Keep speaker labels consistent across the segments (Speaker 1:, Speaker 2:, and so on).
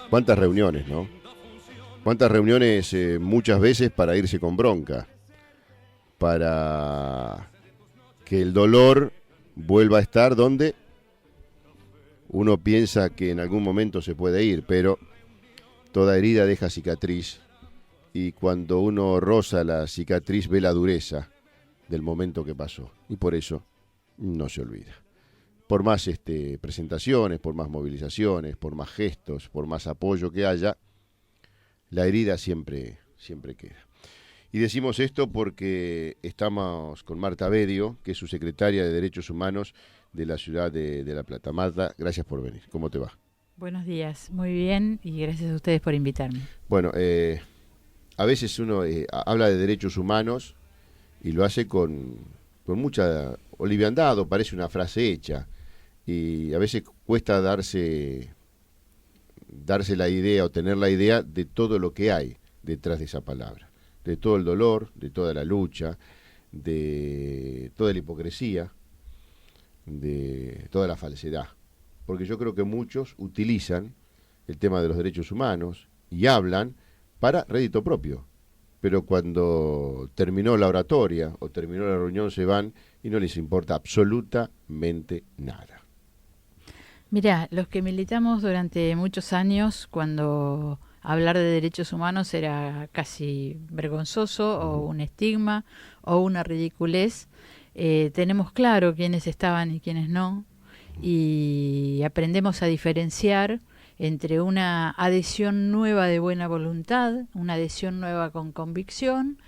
Speaker 1: ¿Cuántas reuniones, no? ¿Cuántas reuniones muchas veces para irse con bronca? Para que el dolor vuelva a estar donde uno piensa que en algún momento se puede ir, pero toda herida deja cicatriz y cuando uno roza la cicatriz ve la dureza del momento que pasó y por eso no se olvida. Por más presentaciones, por más movilizaciones, por más gestos, por más apoyo que haya, la herida siempre queda. Y decimos esto porque estamos con Marta Bedio, que es su secretaria de Derechos Humanos de la ciudad de La Plata. Marta, gracias por venir. ¿Cómo te va?
Speaker 2: Buenos días, muy bien y gracias a ustedes por invitarme.
Speaker 1: Bueno, a veces uno habla de derechos humanos y lo hace con mucha liviandad o parece una frase hecha. Y a veces cuesta darse la idea o tener la idea de todo lo que hay detrás de esa palabra. De todo el dolor, de toda la lucha, de toda la hipocresía, de toda la falsedad. Porque yo creo que muchos utilizan el tema de los derechos humanos y hablan para rédito propio. Pero cuando terminó la oratoria o terminó la reunión se van y no les importa absolutamente nada.
Speaker 2: Mirá, los que militamos durante muchos años, cuando hablar de derechos humanos era casi vergonzoso o un estigma o una ridiculez, tenemos claro quiénes estaban y quiénes no, y aprendemos a diferenciar entre una adhesión nueva de buena voluntad, una adhesión nueva con convicción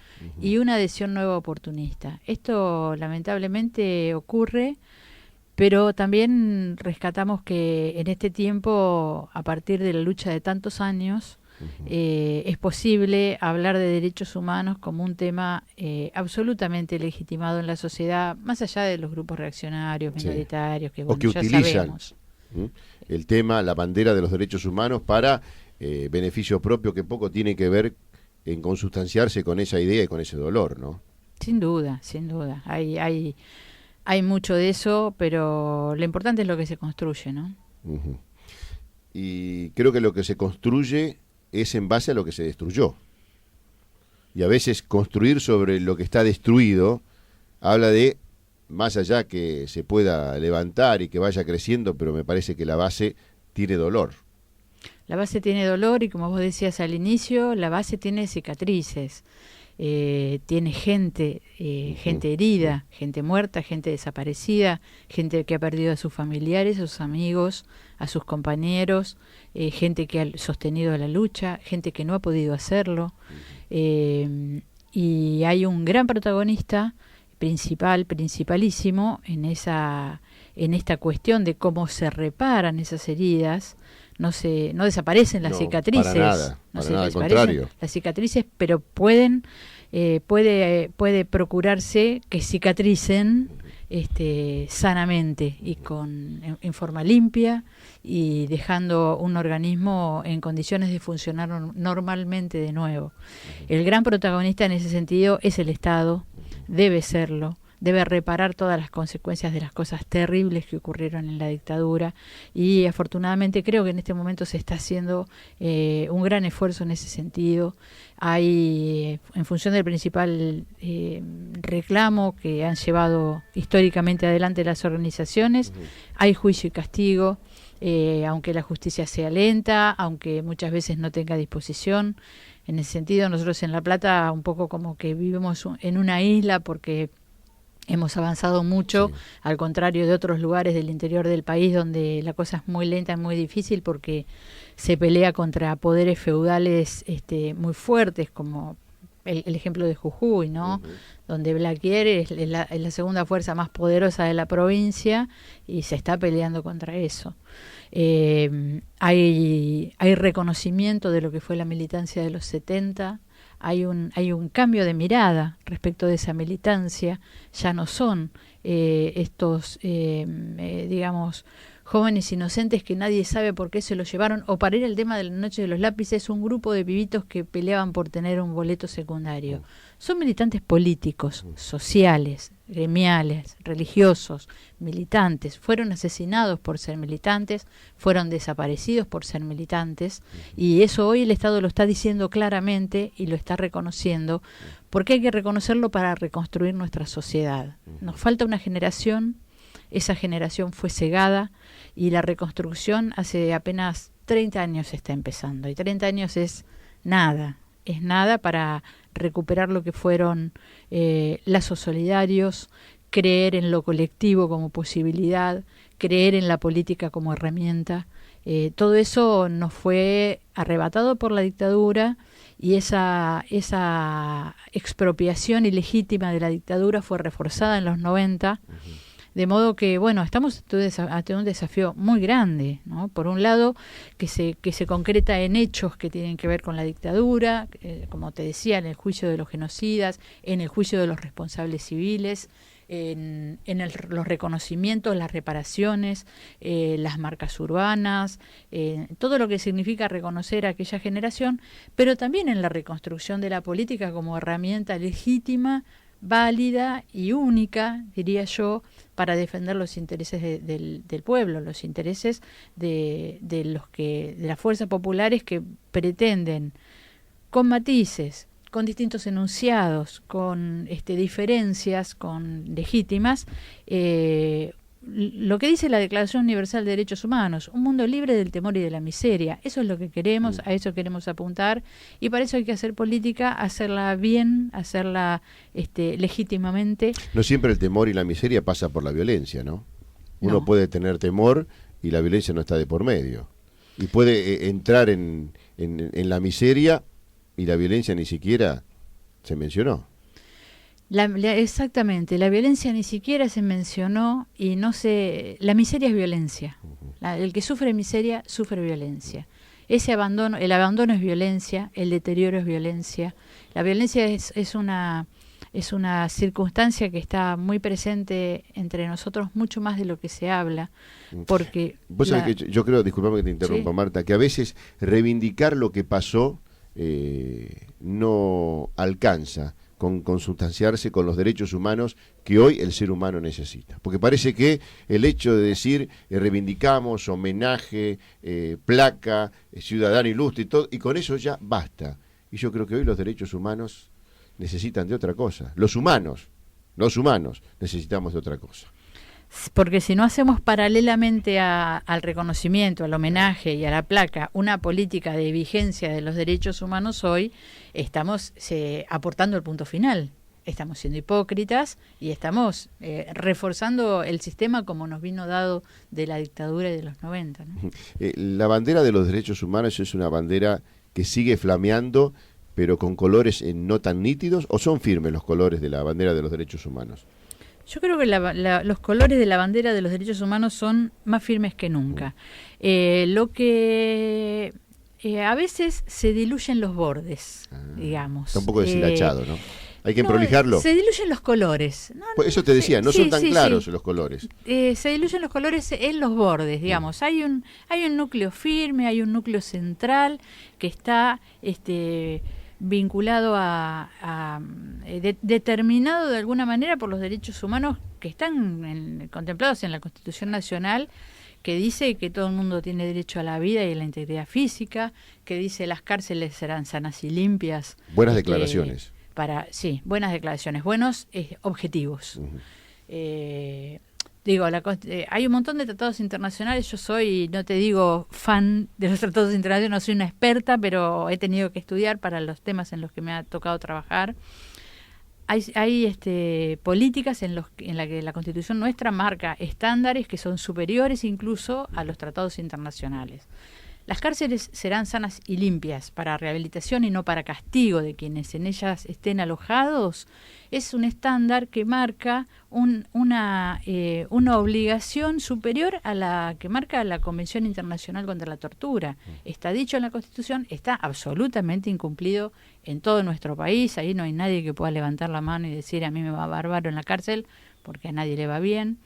Speaker 2: y una adhesión nueva oportunista. Esto lamentablemente ocurre, pero también rescatamos que en este tiempo, a partir de la lucha de tantos años, es posible hablar de derechos humanos como un tema absolutamente legitimado en la sociedad, más allá de los grupos reaccionarios, minoritarios, que, bueno,
Speaker 1: o que
Speaker 2: ya
Speaker 1: utilizan
Speaker 2: sabemos
Speaker 1: el tema, la bandera de los derechos humanos para beneficio propio que poco tiene que ver en consustanciarse con esa idea y con ese dolor, ¿no?
Speaker 2: Sin duda, sin duda. Hay mucho de eso, pero lo importante es lo que se construye, ¿no?
Speaker 1: Y creo que lo que se construye es en base a lo que se destruyó. Y a veces construir sobre lo que está destruido habla de, más allá que se pueda levantar y que vaya creciendo, pero me parece que la base tiene dolor.
Speaker 2: La base tiene dolor y, como vos decías al inicio, la base tiene cicatrices. Tiene gente, gente herida, gente muerta, gente desaparecida, gente que ha perdido a sus familiares, a sus amigos, a sus compañeros, gente que ha sostenido la lucha, gente que no ha podido hacerlo. Y hay un gran protagonista, principalísimo, en esta cuestión de cómo se reparan esas heridas. No desaparecen las cicatrices,
Speaker 1: para nada, al contrario.
Speaker 2: Las cicatrices, pero puede procurarse que cicatricen sanamente y en forma limpia y dejando un organismo en condiciones de funcionar normalmente de nuevo. El gran protagonista en ese sentido es el Estado, debe serlo. Debe reparar todas las consecuencias de las cosas terribles que ocurrieron en la dictadura y afortunadamente creo que en este momento se está haciendo un gran esfuerzo en ese sentido. Hay, en función del principal reclamo que han llevado históricamente adelante las organizaciones, hay juicio y castigo, aunque la justicia sea lenta, aunque muchas veces no tenga disposición. En ese sentido, nosotros en La Plata un poco como que vivimos en una isla porque hemos avanzado mucho, al contrario de otros lugares del interior del país donde la cosa es muy lenta y muy difícil porque se pelea contra poderes feudales muy fuertes, como el ejemplo de Jujuy, ¿no? Donde Blaquier es la segunda fuerza más poderosa de la provincia y se está peleando contra eso. Hay reconocimiento de lo que fue la militancia de los 70. Hay un cambio de mirada respecto de esa militancia. Ya no son estos, digamos, jóvenes inocentes que nadie sabe por qué se los llevaron, o para ir al tema de la noche de los lápices, un grupo de pibitos que peleaban por tener un boleto secundario. Son militantes políticos, sociales, gremiales, religiosos, militantes. Fueron asesinados por ser militantes, fueron desaparecidos por ser militantes, y eso hoy el Estado lo está diciendo claramente y lo está reconociendo, porque hay que reconocerlo para reconstruir nuestra sociedad. Nos falta una generación, esa generación fue cegada, y la reconstrucción hace apenas 30 años está empezando, y 30 años es nada para recuperar lo que fueron lazos solidarios, creer en lo colectivo como posibilidad, creer en la política como herramienta. Todo eso nos fue arrebatado por la dictadura, y esa expropiación ilegítima de la dictadura fue reforzada en los 90. De modo que, bueno, estamos ante un desafío muy grande, ¿no? Por un lado, que se concreta en hechos que tienen que ver con la dictadura, como te decía, en el juicio de los genocidas, en el juicio de los responsables civiles, los reconocimientos, las reparaciones, las marcas urbanas, todo lo que significa reconocer a aquella generación, pero también en la reconstrucción de la política como herramienta legítima, válida y única, diría yo, para defender los intereses del pueblo, los intereses de las fuerzas populares que pretenden, con matices, con distintos enunciados, con diferencias, con legítimas, lo que dice la Declaración Universal de Derechos Humanos, un mundo libre del temor y de la miseria. Eso es lo que queremos, a eso queremos apuntar, y para eso hay que hacer política, hacerla bien, hacerla legítimamente.
Speaker 1: No siempre el temor y la miseria pasa por la violencia, ¿no? Uno puede tener temor y la violencia no está de por medio. Y puede entrar en la miseria y la violencia ni siquiera se mencionó.
Speaker 2: Exactamente, la violencia ni siquiera se mencionó, y la miseria es violencia. El que sufre miseria sufre violencia. El abandono es violencia, el deterioro es violencia. La violencia es una circunstancia que está muy presente entre nosotros, mucho más de lo que se habla, porque
Speaker 1: vos sabés que yo creo, disculpame que te interrumpa, ¿sí? Marta, que a veces reivindicar lo que pasó no alcanza con consustanciarse con los derechos humanos que hoy el ser humano necesita. Porque parece que el hecho de decir reivindicamos, homenaje, placa, ciudadano ilustre y todo, y con eso ya basta. Y yo creo que hoy los derechos humanos necesitan de otra cosa. Los humanos necesitamos de otra cosa.
Speaker 2: Porque si no hacemos paralelamente al reconocimiento, al homenaje y a la placa una política de vigencia de los derechos humanos, hoy estamos aportando el punto final. Estamos siendo hipócritas y estamos reforzando el sistema como nos vino dado de la dictadura de los 90, ¿no?
Speaker 1: La bandera de los derechos humanos es una bandera que sigue flameando, pero con colores no tan nítidos, ¿o son firmes los colores de la bandera de los derechos humanos?
Speaker 2: Yo creo que los colores de la bandera de los derechos humanos son más firmes que nunca. Lo que a veces se diluyen los bordes, digamos.
Speaker 1: Está un poco deshilachado, ¿no? Hay que prolijarlo.
Speaker 2: Se diluyen los colores.
Speaker 1: Pues eso te decía, no son tan claros los colores.
Speaker 2: Se diluyen los colores en los bordes, digamos. Hay un núcleo firme, hay un núcleo central que está vinculado determinado de alguna manera por los derechos humanos que están contemplados en la Constitución Nacional, que dice que todo el mundo tiene derecho a la vida y a la integridad física, que dice las cárceles serán sanas y limpias.
Speaker 1: Buenas declaraciones.
Speaker 2: Buenas declaraciones, buenos objetivos. Hay un montón de tratados internacionales. Yo soy, no te digo fan de los tratados internacionales, no soy una experta, pero he tenido que estudiar para los temas en los que me ha tocado trabajar. Hay políticas en las que la Constitución nuestra marca estándares que son superiores incluso a los tratados internacionales. Las cárceles serán sanas y limpias para rehabilitación y no para castigo de quienes en ellas estén alojados. Es un estándar que marca una obligación superior a la que marca la Convención Internacional contra la Tortura. Está dicho en la Constitución, está absolutamente incumplido en todo nuestro país. Ahí no hay nadie que pueda levantar la mano y decir a mí me va bárbaro en la cárcel, porque a nadie le va bien.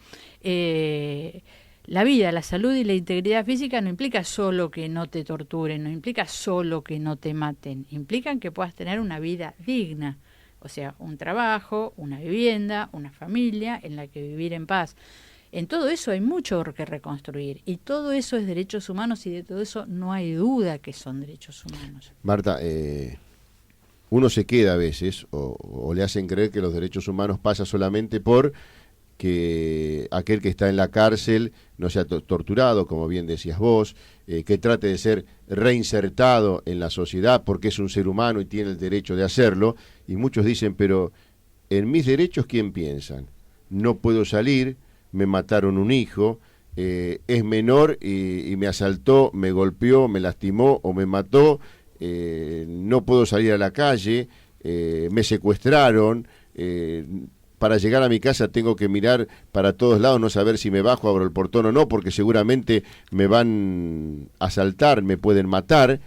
Speaker 2: la vida, la salud y la integridad física no implica solo que no te torturen, no implica solo que no te maten, implican que puedas tener una vida digna, o sea, un trabajo, una vivienda, una familia en la que vivir en paz. En todo eso hay mucho que reconstruir y todo eso es derechos humanos y de todo eso no hay duda que son derechos humanos.
Speaker 1: Marta, uno se queda a veces o le hacen creer que los derechos humanos pasan solamente por que aquel que está en la cárcel no sea torturado, como bien decías vos, que trate de ser reinsertado en la sociedad porque es un ser humano y tiene el derecho de hacerlo, y muchos dicen, pero en mis derechos, ¿quién piensan? No puedo salir, me mataron un hijo, es menor y me asaltó, me golpeó, me lastimó o me mató, no puedo salir a la calle, me secuestraron, para llegar a mi casa tengo que mirar para todos lados, no saber si me bajo, abro el portón o no, porque seguramente me van a asaltar, me pueden matar,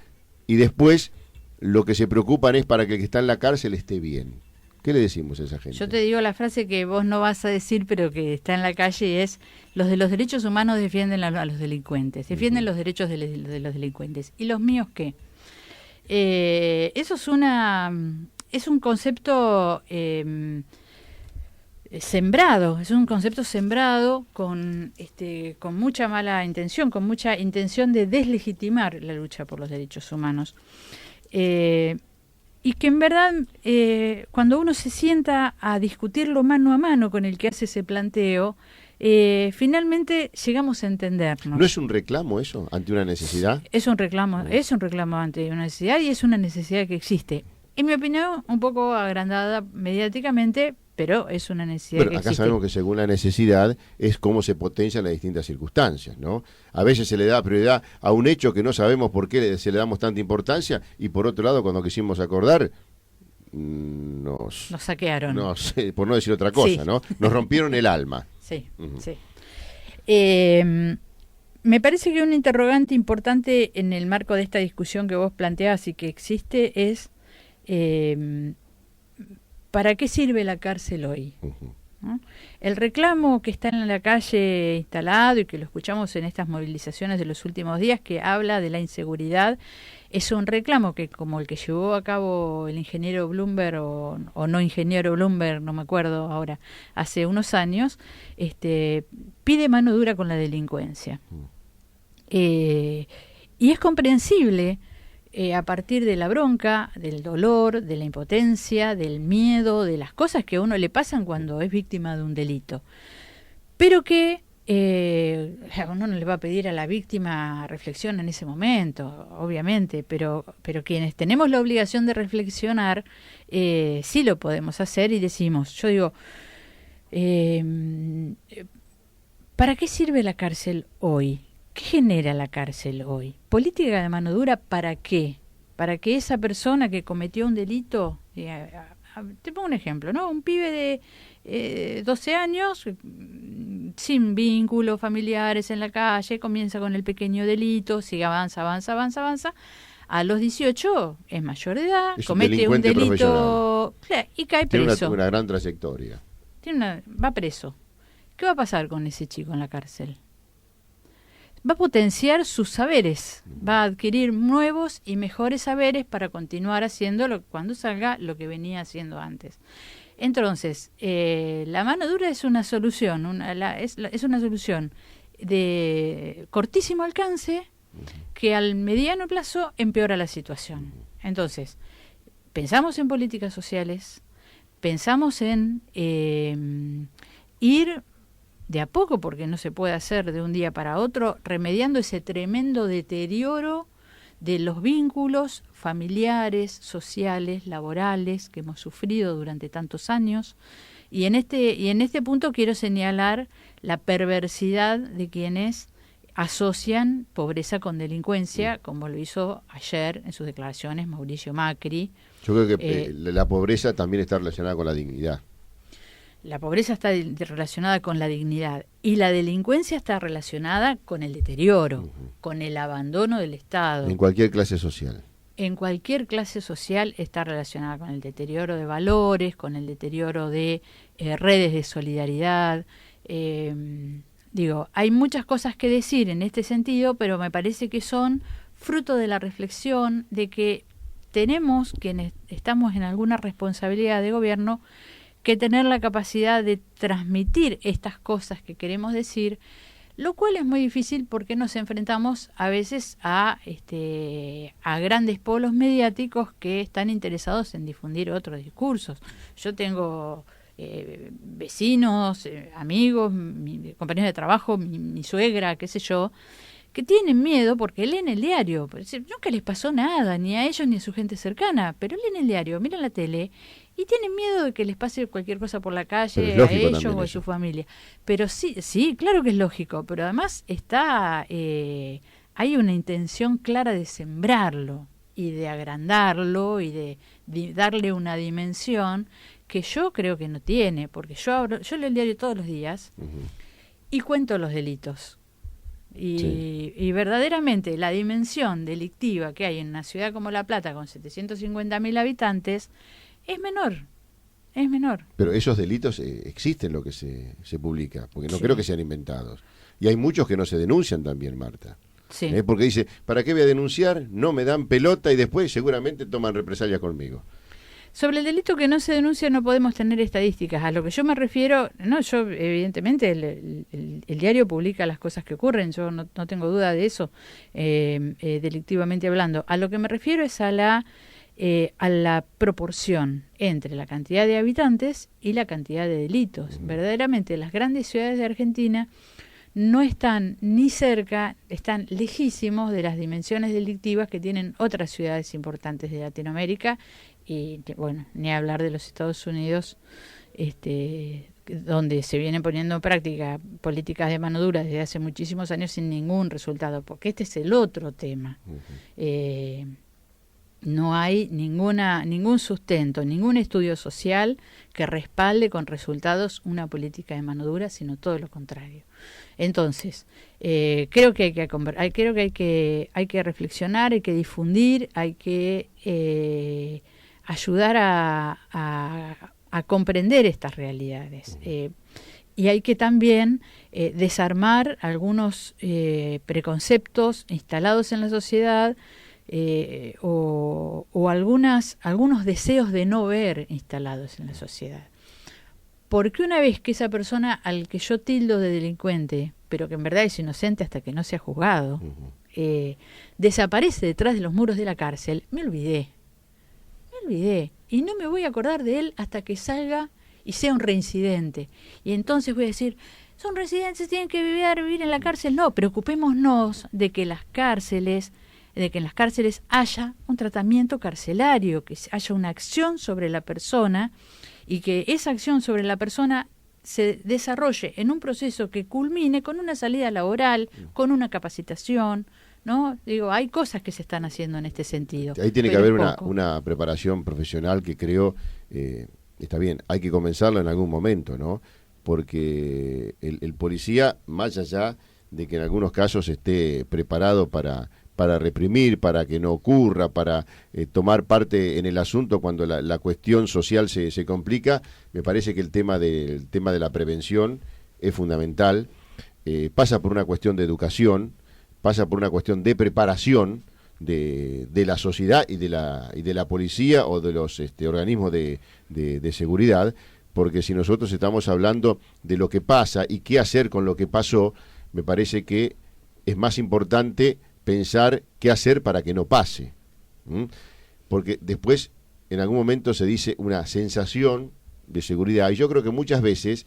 Speaker 1: y después lo que se preocupan es para que el que está en la cárcel esté bien. ¿Qué le decimos a esa gente?
Speaker 2: Yo te digo la frase que vos no vas a decir, pero que está en la calle, y es: los de los derechos humanos defienden a los delincuentes, defienden los derechos de los delincuentes. ¿Y los míos qué? Eso es un concepto sembrado, es un concepto sembrado con mucha mala intención, con mucha intención de deslegitimar la lucha por los derechos humanos. Y que en verdad, cuando uno se sienta a discutirlo mano a mano con el que hace ese planteo, finalmente llegamos a entendernos.
Speaker 1: ¿No es un reclamo eso, ante una necesidad?
Speaker 2: Es un reclamo ante una necesidad, y es una necesidad que existe. En mi opinión, un poco agrandada mediáticamente, pero es una necesidad que existe.
Speaker 1: Acá sabemos que según la necesidad es cómo se potencian las distintas circunstancias, ¿no? A veces se le da prioridad a un hecho que no sabemos por qué se le damos tanta importancia, y por otro lado, cuando quisimos acordar, nos
Speaker 2: saquearon.
Speaker 1: Por no decir otra cosa, sí. ¿No? Nos rompieron el alma.
Speaker 2: Sí, sí. Me parece que un interrogante importante en el marco de esta discusión que vos planteás y que existe es ¿para qué sirve la cárcel hoy? ¿No? El reclamo que está en la calle instalado y que lo escuchamos en estas movilizaciones de los últimos días, que habla de la inseguridad, es un reclamo que, como el que llevó a cabo el ingeniero Bloomberg o no ingeniero Bloomberg, no me acuerdo ahora, hace unos años, pide mano dura con la delincuencia. Y es comprensible a partir de la bronca, del dolor, de la impotencia, del miedo, de las cosas que a uno le pasan cuando es víctima de un delito. Pero que uno no le va a pedir a la víctima reflexión en ese momento, obviamente, pero quienes tenemos la obligación de reflexionar, sí lo podemos hacer, y decimos, yo digo, ¿para qué sirve la cárcel hoy? ¿Qué genera la cárcel hoy? ¿Política de mano dura para qué? Para que esa persona que cometió un delito, te pongo un ejemplo, ¿no? Un pibe de 12 años, sin vínculos familiares en la calle, comienza con el pequeño delito, sigue, avanza, a los 18 es mayor de edad, comete un delito y cae preso.
Speaker 1: Tiene una gran trayectoria.
Speaker 2: Va preso. ¿Qué va a pasar con ese chico en la cárcel? Va a potenciar sus saberes, va a adquirir nuevos y mejores saberes para continuar haciéndolo cuando salga lo que venía haciendo antes. Entonces, la mano dura es una solución, es una solución de cortísimo alcance que al mediano plazo empeora la situación. Entonces, pensamos en políticas sociales, pensamos en ir de a poco, porque no se puede hacer de un día para otro, remediando ese tremendo deterioro de los vínculos familiares, sociales, laborales que hemos sufrido durante tantos años. Y en este punto quiero señalar la perversidad de quienes asocian pobreza con delincuencia, como lo hizo ayer en sus declaraciones Mauricio Macri.
Speaker 1: Yo creo que la pobreza también está relacionada con la dignidad.
Speaker 2: La pobreza está relacionada con la dignidad y la delincuencia está relacionada con el deterioro, con el abandono del Estado.
Speaker 1: En cualquier clase social.
Speaker 2: En cualquier clase social está relacionada con el deterioro de valores, con el deterioro de redes de solidaridad. Digo, hay muchas cosas que decir en este sentido, pero me parece que son fruto de la reflexión de que tenemos, quienes estamos en alguna responsabilidad de gobierno, que tener la capacidad de transmitir estas cosas que queremos decir, lo cual es muy difícil porque nos enfrentamos a veces a grandes polos mediáticos que están interesados en difundir otros discursos. Yo tengo vecinos, amigos, compañeros de trabajo, mi suegra, qué sé yo, que tienen miedo porque leen el diario. Nunca les pasó nada, ni a ellos ni a su gente cercana, pero leen el diario, miran la tele y tienen miedo de que les pase cualquier cosa por la calle a ellos o a su familia. Pero sí, claro que es lógico, pero además hay una intención clara de sembrarlo y de agrandarlo y de darle una dimensión que yo creo que no tiene, porque yo leo el diario todos los días y cuento los delitos. Y verdaderamente la dimensión delictiva que hay en una ciudad como La Plata con 750.000 habitantes es menor.
Speaker 1: Pero esos delitos existen, lo que se publica, porque no creo que sean inventados. Y hay muchos que no se denuncian también, Marta.
Speaker 2: Sí.
Speaker 1: Porque dice, ¿para qué voy a denunciar? No me dan pelota y después seguramente toman represalias conmigo.
Speaker 2: Sobre el delito que no se denuncia no podemos tener estadísticas. A lo que yo me refiero, yo evidentemente el diario publica las cosas que ocurren, yo no tengo duda de eso, delictivamente hablando. A lo que me refiero es a la proporción entre la cantidad de habitantes y la cantidad de delitos. Verdaderamente las grandes ciudades de Argentina no están ni cerca, están lejísimos de las dimensiones delictivas que tienen otras ciudades importantes de Latinoamérica y, bueno, ni hablar de los Estados Unidos, donde se vienen poniendo en práctica políticas de mano dura desde hace muchísimos años sin ningún resultado, porque este es el otro tema. No hay ningún sustento, ningún estudio social que respalde con resultados una política de mano dura, sino todo lo contrario. Entonces, creo que hay que reflexionar, hay que difundir, hay que ayudar a comprender estas realidades. Y hay que también desarmar algunos preconceptos instalados en la sociedad, o algunos deseos de no ver instalados en la sociedad. Porque una vez que esa persona al que yo tildo de delincuente, pero que en verdad es inocente hasta que no sea juzgado, desaparece detrás de los muros de la cárcel, me olvidé. Y no me voy a acordar de él hasta que salga y sea un reincidente. Y entonces voy a decir, son reincidentes, tienen que vivir en la cárcel. No, preocupémonos de que en las cárceles haya un tratamiento carcelario, que haya una acción sobre la persona y que esa acción sobre la persona se desarrolle en un proceso que culmine con una salida laboral, con una capacitación, ¿no? Digo, hay cosas que se están haciendo en este sentido.
Speaker 1: Ahí tiene que haber una preparación profesional que creo, está bien, hay que comenzarlo en algún momento, ¿no? Porque el policía, más allá de que en algunos casos esté preparado para reprimir, para que no ocurra, para tomar parte en el asunto cuando la cuestión social se complica, me parece que el tema de la prevención es fundamental. Pasa por una cuestión de educación, pasa por una cuestión de preparación de la sociedad y de la policía o de los organismos de seguridad, porque si nosotros estamos hablando de lo que pasa y qué hacer con lo que pasó, me parece que es más importante pensar qué hacer para que no pase. Porque después en algún momento se dice una sensación de seguridad y yo creo que muchas veces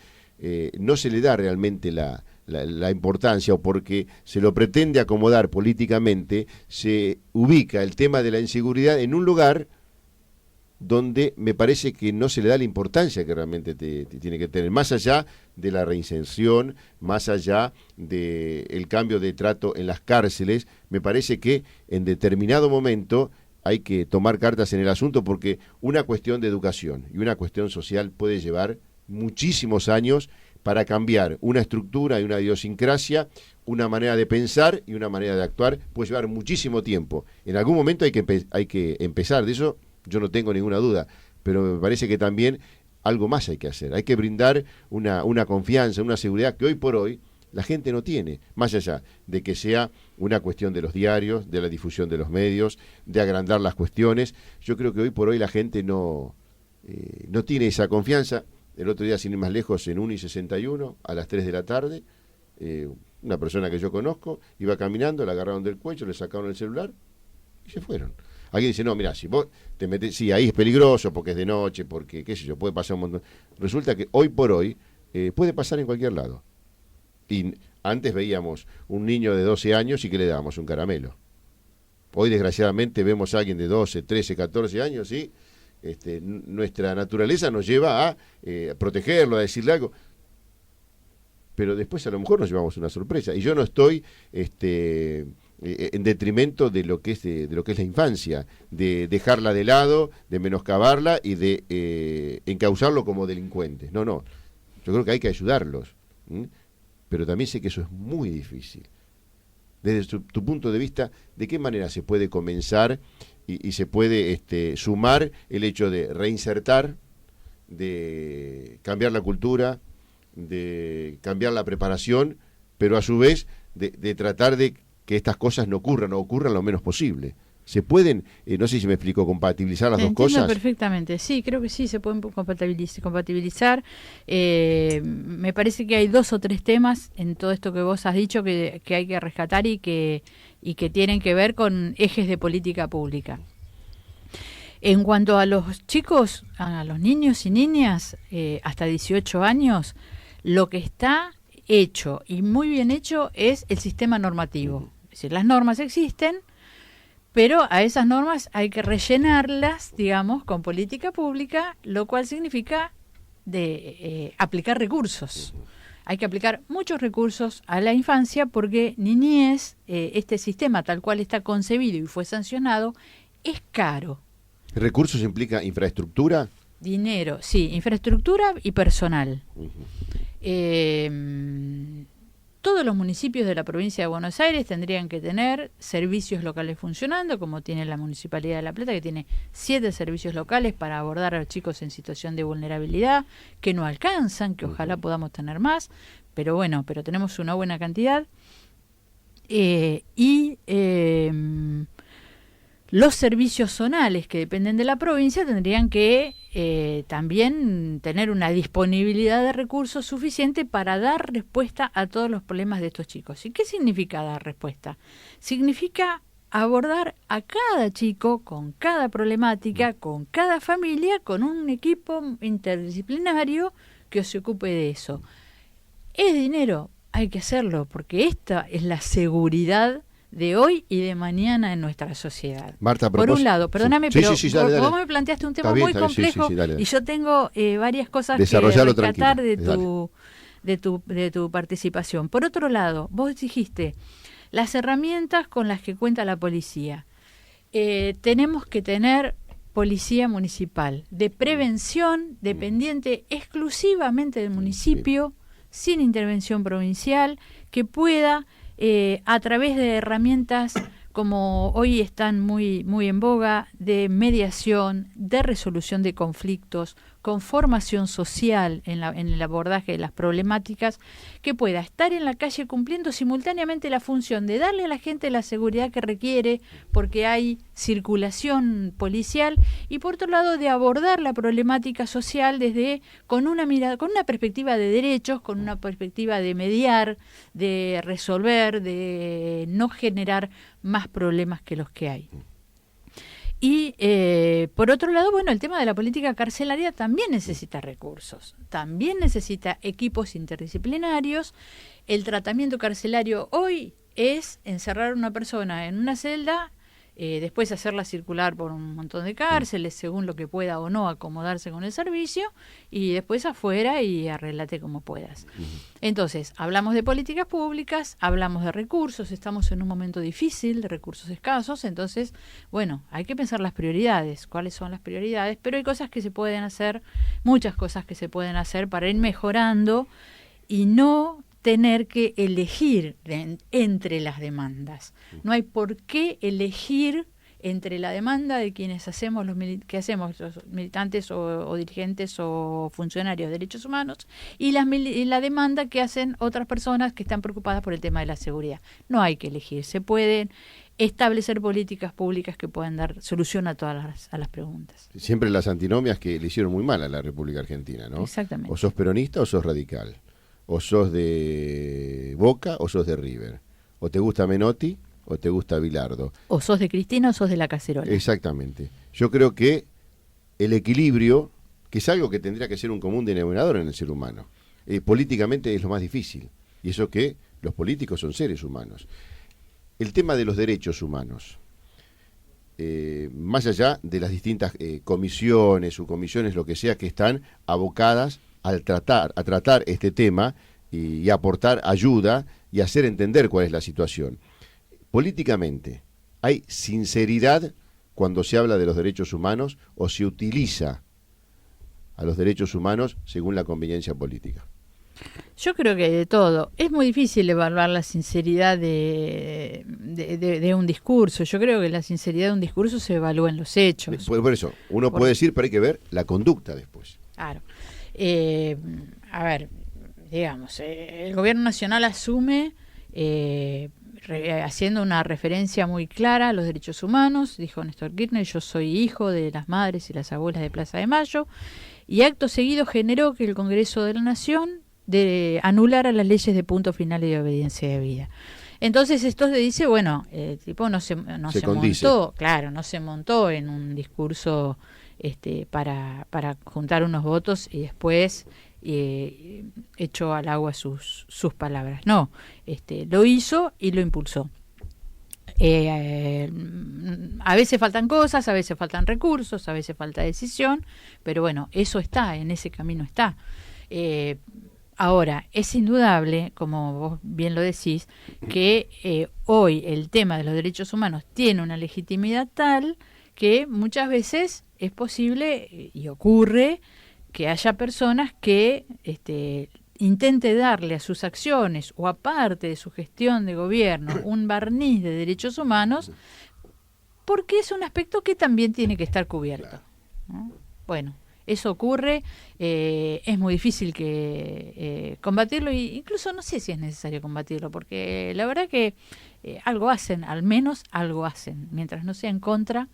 Speaker 1: no se le da realmente la importancia, o porque se lo pretende acomodar políticamente, se ubica el tema de la inseguridad en un lugar donde me parece que no se le da la importancia que realmente te tiene que tener, más allá de la reinserción, más allá del cambio de trato en las cárceles. Me parece que en determinado momento hay que tomar cartas en el asunto, porque una cuestión de educación y una cuestión social puede llevar muchísimos años para cambiar una estructura y una idiosincrasia, una manera de pensar y una manera de actuar, puede llevar muchísimo tiempo. En algún momento hay que empezar, de eso yo no tengo ninguna duda, pero me parece que también algo más hay que hacer. Hay que brindar una confianza, una seguridad que hoy por hoy La gente no tiene, más allá de que sea una cuestión de los diarios, de la difusión de los medios, de agrandar las cuestiones. Yo creo que hoy por hoy la gente no tiene esa confianza. El otro día, sin ir más lejos, en Uni61, a las 3 de la tarde, una persona que yo conozco iba caminando, la agarraron del cuello, le sacaron el celular y se fueron. Alguien dice, no, mira, si vos te metes, sí, ahí es peligroso porque es de noche, porque, qué sé yo, puede pasar un montón. Resulta que hoy por hoy puede pasar en cualquier lado. Y antes veíamos un niño de 12 años y que le dábamos un caramelo. Hoy, desgraciadamente, vemos a alguien de 12, 13, 14 años y nuestra naturaleza nos lleva a protegerlo, a decirle algo. Pero después a lo mejor nos llevamos una sorpresa. Y yo no estoy en detrimento de lo que es la infancia, de dejarla de lado, de menoscabarla y de encauzarlo como delincuentes. No. Yo creo que hay que ayudarlos. Pero también sé que eso es muy difícil. Desde tu punto de vista, ¿de qué manera se puede comenzar y se puede sumar el hecho de reinsertar, de cambiar la cultura, de cambiar la preparación, pero a su vez de tratar de que estas cosas no ocurran, o ocurran lo menos posible? ¿Se pueden, no sé si me explico, compatibilizar las dos cosas?
Speaker 2: Perfectamente, sí, creo que sí, se pueden compatibilizar. Me parece que hay 2 o 3 temas en todo esto que vos has dicho que hay que rescatar y que tienen que ver con ejes de política pública. En cuanto a los chicos, a los niños y niñas, hasta 18 años, lo que está hecho y muy bien hecho es el sistema normativo. Es decir, las normas existen, pero a esas normas hay que rellenarlas, digamos, con política pública, lo cual significa aplicar recursos. Hay que aplicar muchos recursos a la infancia porque niñez, este sistema tal cual está concebido y fue sancionado, es caro.
Speaker 1: ¿Recursos implica infraestructura?
Speaker 2: Dinero, sí, infraestructura y personal. Todos los municipios de la provincia de Buenos Aires tendrían que tener servicios locales funcionando, como tiene la Municipalidad de La Plata, que tiene 7 servicios locales para abordar a los chicos en situación de vulnerabilidad, que no alcanzan, que ojalá podamos tener más, pero bueno, pero tenemos una buena cantidad. Los servicios zonales que dependen de la provincia tendrían que también tener una disponibilidad de recursos suficiente para dar respuesta a todos los problemas de estos chicos. ¿Y qué significa dar respuesta? Significa abordar a cada chico con cada problemática, con cada familia, con un equipo interdisciplinario que se ocupe de eso. ¿Es dinero? Hay que hacerlo, porque esta es la seguridad de hoy y de mañana en nuestra sociedad.
Speaker 1: Marta,
Speaker 2: por un lado, perdóname, pero
Speaker 1: dale.
Speaker 2: Vos me planteaste un tema muy complejo y yo tengo varias cosas que rescatar de tu participación. Por otro lado, vos dijiste las herramientas con las que cuenta la policía. Tenemos que tener policía municipal de prevención, dependiente exclusivamente del municipio, sin intervención provincial, que pueda a través de herramientas como hoy están muy en boga, de mediación, de resolución de conflictos, con formación social en el abordaje de las problemáticas, que pueda estar en la calle cumpliendo simultáneamente la función de darle a la gente la seguridad que requiere, porque hay circulación policial, y por otro lado de abordar la problemática social con una mirada, con una perspectiva de derechos, con una perspectiva de mediar, de resolver, de no generar más problemas que los que hay. Y por otro lado, bueno, el tema de la política carcelaria también necesita recursos, también necesita equipos interdisciplinarios. El tratamiento carcelario hoy es encerrar a una persona en una celda, después hacerla circular por un montón de cárceles, según lo que pueda o no acomodarse con el servicio, y después afuera y arreglate como puedas. Entonces, hablamos de políticas públicas, hablamos de recursos, estamos en un momento difícil, de recursos escasos, entonces, bueno, hay que pensar las prioridades, cuáles son las prioridades, pero hay cosas que se pueden hacer, muchas cosas que se pueden hacer para ir mejorando y no tener que elegir entre las demandas. No hay por qué elegir entre la demanda de quienes hacemos los militantes o dirigentes o funcionarios de derechos humanos y la demanda que hacen otras personas que están preocupadas por el tema de la seguridad. No hay que elegir, se pueden establecer políticas públicas que puedan dar solución a todas las preguntas.
Speaker 1: Siempre las antinomias que le hicieron muy mal a la República Argentina, ¿no?
Speaker 2: Exactamente.
Speaker 1: O sos peronista o sos radical. O sos de Boca o sos de River. O te gusta Menotti o te gusta Bilardo.
Speaker 2: O sos de Cristina o sos de la Cacerola.
Speaker 1: Exactamente. Yo creo que el equilibrio, que es algo que tendría que ser un común denominador en el ser humano, políticamente es lo más difícil. Y eso que los políticos son seres humanos. El tema de los derechos humanos, más allá de las distintas comisiones, subcomisiones, lo que sea, que están abocadas a tratar este tema y aportar ayuda y hacer entender cuál es la situación. Políticamente, ¿hay sinceridad cuando se habla de los derechos humanos o se utiliza a los derechos humanos según la conveniencia política?
Speaker 2: Yo creo que de todo. Es muy difícil evaluar la sinceridad de un discurso. Yo creo que la sinceridad de un discurso se evalúa en los hechos.
Speaker 1: Por eso, uno puede decir, pero hay que ver la conducta después.
Speaker 2: Claro. A ver, digamos, el gobierno nacional asume haciendo una referencia muy clara a los derechos humanos, dijo Néstor Kirchner, yo soy hijo de las madres y las abuelas de Plaza de Mayo, y acto seguido generó que el Congreso de la Nación anulara las leyes de punto final y de obediencia debida. Entonces esto se dice, bueno, el tipo no se montó, claro, no se montó en un discurso para juntar unos votos y después echó al agua sus palabras. No, lo hizo y lo impulsó. A veces faltan cosas, a veces faltan recursos, a veces falta decisión, pero bueno, eso está, en ese camino está. Ahora, es indudable, como vos bien lo decís, que hoy el tema de los derechos humanos tiene una legitimidad tal que muchas veces es posible y ocurre que haya personas que intente darle a sus acciones o aparte de su gestión de gobierno un barniz de derechos humanos, porque es un aspecto que también tiene que estar cubierto, ¿no? Bueno, eso ocurre, es muy difícil que combatirlo, e incluso no sé si es necesario combatirlo, porque la verdad que algo hacen, al menos algo hacen, mientras no sea en contra.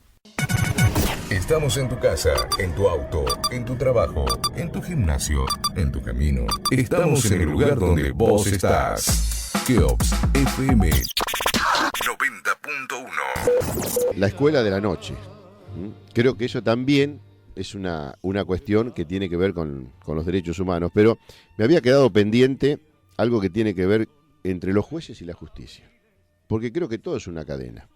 Speaker 3: Estamos en tu casa, en tu auto, en tu trabajo, en tu gimnasio, en tu camino. Estamos en el lugar donde vos estás. Keops FM 90.1.
Speaker 1: La escuela de la noche. Creo que eso también es una cuestión que tiene que ver con los derechos humanos, pero me había quedado pendiente algo que tiene que ver entre los jueces y la justicia, porque creo que todo es una cadena.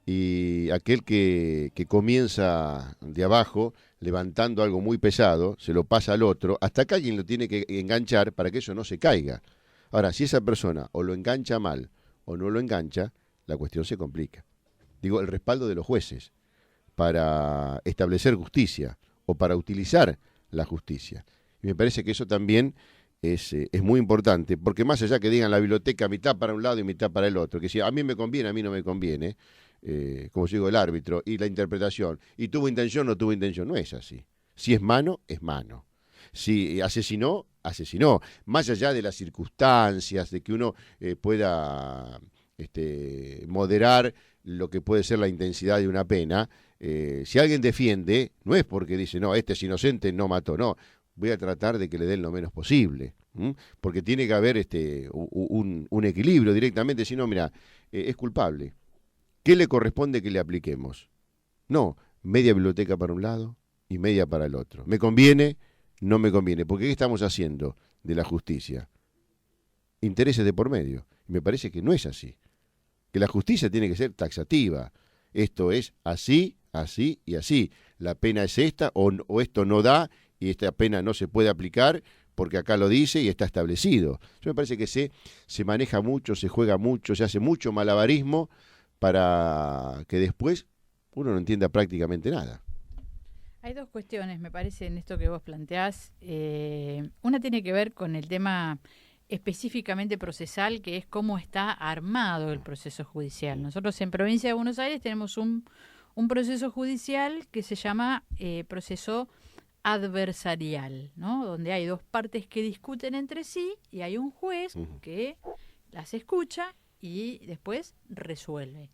Speaker 1: Y aquel que comienza de abajo levantando algo muy pesado, se lo pasa al otro, hasta que alguien lo tiene que enganchar para que eso no se caiga. Ahora, si esa persona o lo engancha mal o no lo engancha, la cuestión se complica. Digo, el respaldo de los jueces para establecer justicia o para utilizar la justicia. Y me parece que eso también es muy importante, porque más allá que digan la biblioteca mitad para un lado y mitad para el otro, que si a mí me conviene, a mí no me conviene, como digo, el árbitro y la interpretación, y tuvo intención o no tuvo intención, no es así. Si es mano, es mano. Si asesinó, asesinó. Más allá de las circunstancias, de que uno pueda moderar lo que puede ser la intensidad de una pena, si alguien defiende, no es porque dice, no, este es inocente, no mató, no. Voy a tratar de que le den lo menos posible, porque tiene que haber un equilibrio directamente, si no, mira, es culpable. ¿Qué le corresponde que le apliquemos? No, media biblioteca para un lado y media para el otro. ¿Me conviene? No me conviene. Porque ¿qué estamos haciendo de la justicia? Intereses de por medio. Y me parece que no es así. Que la justicia tiene que ser taxativa. Esto es así, así y así. La pena es esta o esto no da y esta pena no se puede aplicar porque acá lo dice y está establecido. Yo me parece que se maneja mucho, se juega mucho, se hace mucho malabarismo para que después uno no entienda prácticamente nada.
Speaker 2: Hay dos cuestiones, me parece, en esto que vos planteás. Una tiene que ver con el tema específicamente procesal, que es cómo está armado el proceso judicial. Nosotros en Provincia de Buenos Aires tenemos un proceso judicial que se llama proceso adversarial, ¿no? Donde hay dos partes que discuten entre sí y hay un juez que las escucha y después resuelve.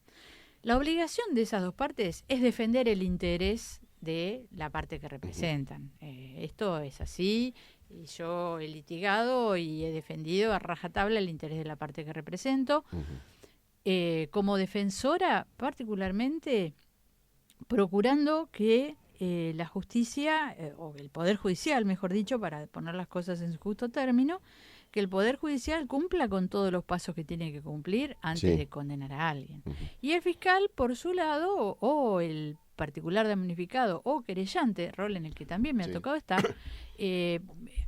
Speaker 2: La obligación de esas dos partes es defender el interés de la parte que representan. Esto es así, y yo he litigado y he defendido a rajatabla el interés de la parte que represento. Como defensora, particularmente, procurando que la justicia, o el Poder Judicial, mejor dicho, para poner las cosas en su justo término, que el Poder Judicial cumpla con todos los pasos que tiene que cumplir antes de condenar a alguien. Y el fiscal, por su lado, o el particular damnificado o querellante, rol en el que también me ha tocado estar,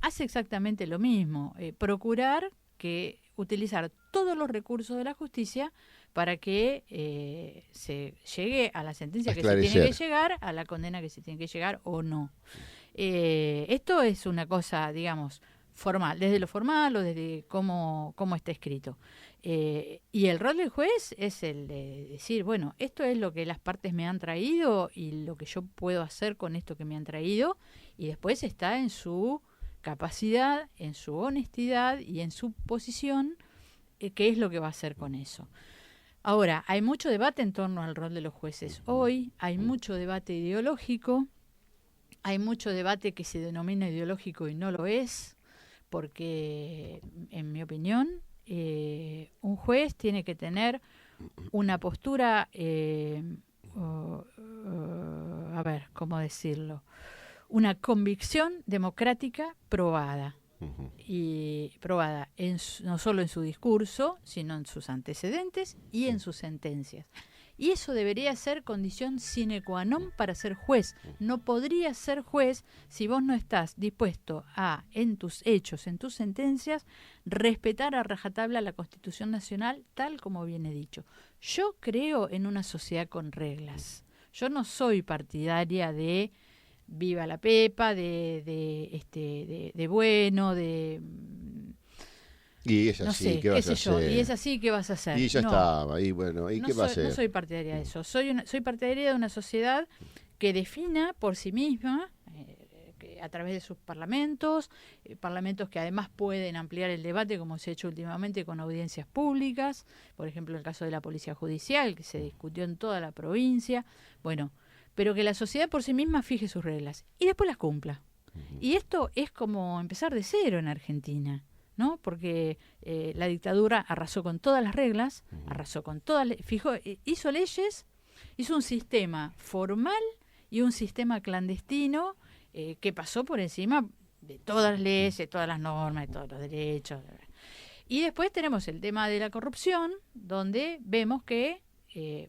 Speaker 2: hace exactamente lo mismo, procurar que utilizar todos los recursos de la justicia para que se llegue a la sentencia que se tiene que llegar, a la condena que se tiene que llegar o no. Esto es una cosa, digamos, formal, desde lo formal o desde cómo está escrito. Y el rol del juez es el de decir, bueno, esto es lo que las partes me han traído y lo que yo puedo hacer con esto que me han traído, y después está en su capacidad, en su honestidad y en su posición, qué es lo que va a hacer con eso. Ahora, hay mucho debate en torno al rol de los jueces. Hoy hay mucho debate ideológico, hay mucho debate que se denomina ideológico y no lo es, porque, en mi opinión, un juez tiene que tener una postura, a ver, ¿cómo decirlo? Una convicción democrática probada. Y probada no solo en su discurso, sino en sus antecedentes y en sus sentencias. Y eso debería ser condición sine qua non para ser juez. No podrías ser juez si vos no estás dispuesto a, en tus hechos, en tus sentencias, respetar a rajatabla la Constitución Nacional tal como viene dicho. Yo creo en una sociedad con reglas. Yo no soy partidaria de viva la Pepa, de bueno, de...
Speaker 1: Y es así,
Speaker 2: no sé,
Speaker 1: ¿qué vas a hacer?
Speaker 2: Y es así, ¿qué vas a hacer?
Speaker 1: Y ya estaba, y bueno, ¿y qué va a hacer?
Speaker 2: No soy partidaria de eso. Soy partidaria de una sociedad que defina por sí misma, que a través de sus parlamentos, parlamentos que además pueden ampliar el debate, como se ha hecho últimamente con audiencias públicas, por ejemplo el caso de la Policía Judicial, que se discutió en toda la provincia, bueno, pero que la sociedad por sí misma fije sus reglas y después las cumpla. Y esto es como empezar de cero en Argentina, ¿no? Porque la dictadura arrasó con todas las reglas, arrasó con todas, hizo leyes, hizo un sistema formal y un sistema clandestino que pasó por encima de todas las leyes, de todas las normas, de todos los derechos. Y después tenemos el tema de la corrupción, donde vemos que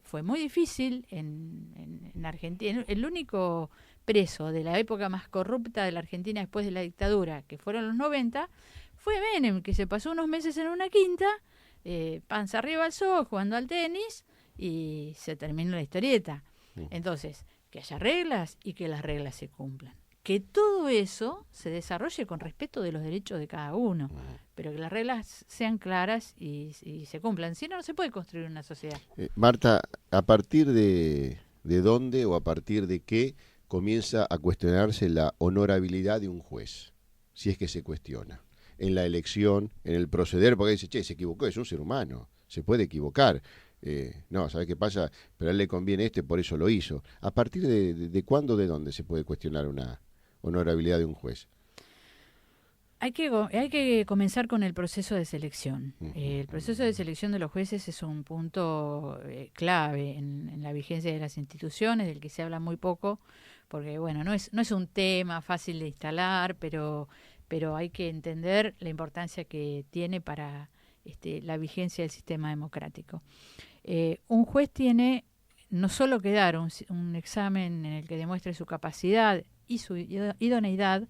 Speaker 2: fue muy difícil en Argentina. El único preso de la época más corrupta de la Argentina después de la dictadura, que fueron los 90, fue Menem, que se pasó unos meses en una quinta, panza arriba al sol, jugando al tenis, y se terminó la historieta. Entonces, que haya reglas y que las reglas se cumplan. Que todo eso se desarrolle con respeto de los derechos de cada uno, pero que las reglas sean claras y se cumplan. Si no, no se puede construir una sociedad.
Speaker 1: Marta, ¿a partir de dónde o a partir de qué comienza a cuestionarse la honorabilidad de un juez? Si es que se cuestiona. En la elección, en el proceder, porque dice, che, se equivocó, es un ser humano, se puede equivocar. No, ¿sabes qué pasa? Pero a él le conviene por eso lo hizo. ¿A partir de cuándo, de dónde se puede cuestionar una honorabilidad de un juez?
Speaker 2: Hay que comenzar con el proceso de selección. El proceso de selección de los jueces es un punto clave en la vigencia de las instituciones, del que se habla muy poco, porque bueno, no es un tema fácil de instalar, pero hay que entender la importancia que tiene para la vigencia del sistema democrático. Un juez tiene no solo que dar un examen en el que demuestre su capacidad y su idoneidad,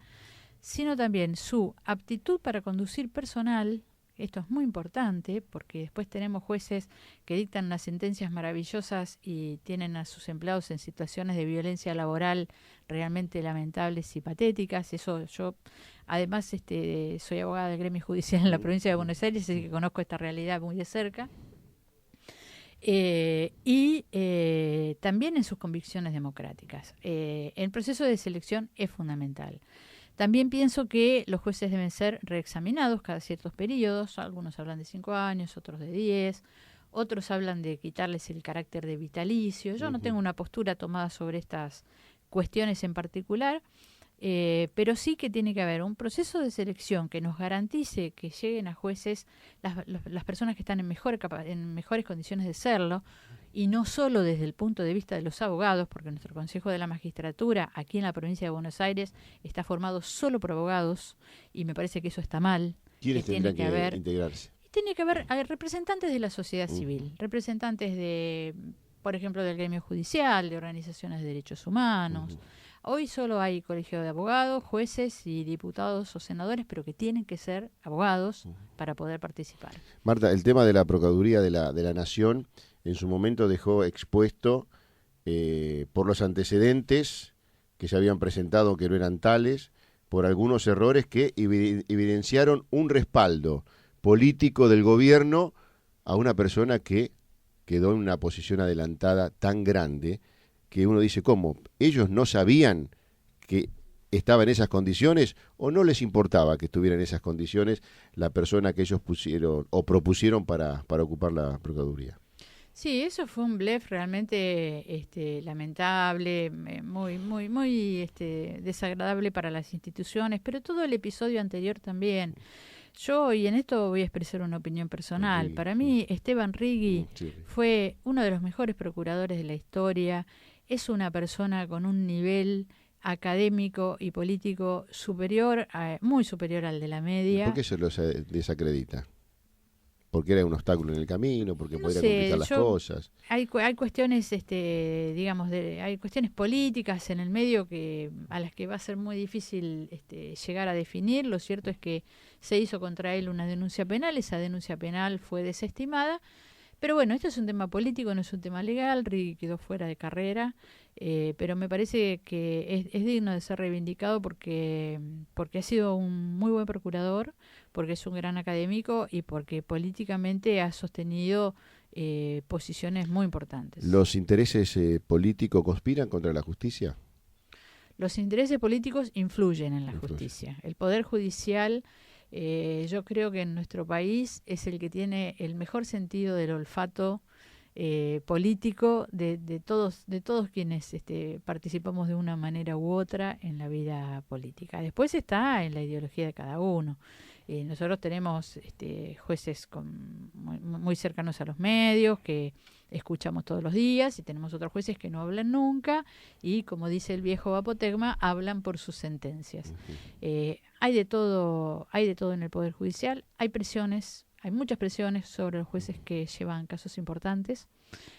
Speaker 2: sino también su aptitud para conducir personal, esto es muy importante porque después tenemos jueces que dictan unas sentencias maravillosas y tienen a sus empleados en situaciones de violencia laboral realmente lamentables y patéticas. Eso yo, además, soy abogada del gremio judicial en la provincia de Buenos Aires, así que conozco esta realidad muy de cerca. También en sus convicciones democráticas. El proceso de selección es fundamental. También pienso que los jueces deben ser reexaminados cada ciertos periodos. Algunos hablan de 5 años, otros de 10, otros hablan de quitarles el carácter de vitalicio. Yo no tengo una postura tomada sobre estas cuestiones en particular, pero sí que tiene que haber un proceso de selección que nos garantice que lleguen a jueces las personas que están en mejores condiciones de serlo, y no solo desde el punto de vista de los abogados, porque nuestro Consejo de la Magistratura aquí en la provincia de Buenos Aires está formado solo por abogados, y me parece que eso está mal.
Speaker 1: ¿Quiénes tendrán que integrarse?
Speaker 2: Tiene que haber representantes de la sociedad civil, representantes de, por ejemplo, del gremio judicial, de organizaciones de derechos humanos. Hoy solo hay colegio de abogados, jueces y diputados o senadores, pero que tienen que ser abogados para poder participar.
Speaker 1: Marta, el tema de la Procuraduría de la Nación en su momento dejó expuesto por los antecedentes que se habían presentado, que no eran tales, por algunos errores que evidenciaron un respaldo político del gobierno a una persona que quedó en una posición adelantada tan grande que uno dice, ¿cómo? ¿Ellos no sabían que estaba en esas condiciones o no les importaba que estuviera en esas condiciones la persona que ellos pusieron o propusieron para ocupar la Procuraduría?
Speaker 2: Sí, eso fue un blef realmente lamentable, muy desagradable para las instituciones, pero todo el episodio anterior también. Yo, y en esto voy a expresar una opinión personal,
Speaker 1: Rigui,
Speaker 2: para mí Esteban Rigui
Speaker 1: sí,
Speaker 2: fue uno de los mejores procuradores de la historia. Es una persona con un nivel académico y político superior, muy superior al de la media.
Speaker 1: ¿Por qué se los desacredita? ¿Porque era un obstáculo en el camino? ¿Porque
Speaker 2: No
Speaker 1: podría
Speaker 2: sé,
Speaker 1: complicar las cosas?
Speaker 2: Hay cuestiones, hay cuestiones políticas en el medio a las que va a ser muy difícil llegar a definir. Lo cierto es que se hizo contra él una denuncia penal, esa denuncia penal fue desestimada. Pero bueno, esto es un tema político, no es un tema legal. Rigui quedó fuera de carrera, pero me parece que es digno de ser reivindicado porque ha sido un muy buen procurador, porque es un gran académico y porque políticamente ha sostenido posiciones muy importantes.
Speaker 1: ¿Los intereses políticos conspiran contra la justicia?
Speaker 2: Los intereses políticos influyen en la justicia. El Poder Judicial, yo creo que en nuestro país es el que tiene el mejor sentido del olfato político de todos quienes participamos de una manera u otra en la vida política. Después está en la ideología de cada uno. Nosotros tenemos jueces muy cercanos a los medios que escuchamos todos los días, y tenemos otros jueces que no hablan nunca y, como dice el viejo apotegma, hablan por sus sentencias. Hay de todo en el Poder Judicial. Hay muchas presiones sobre los jueces que llevan casos importantes.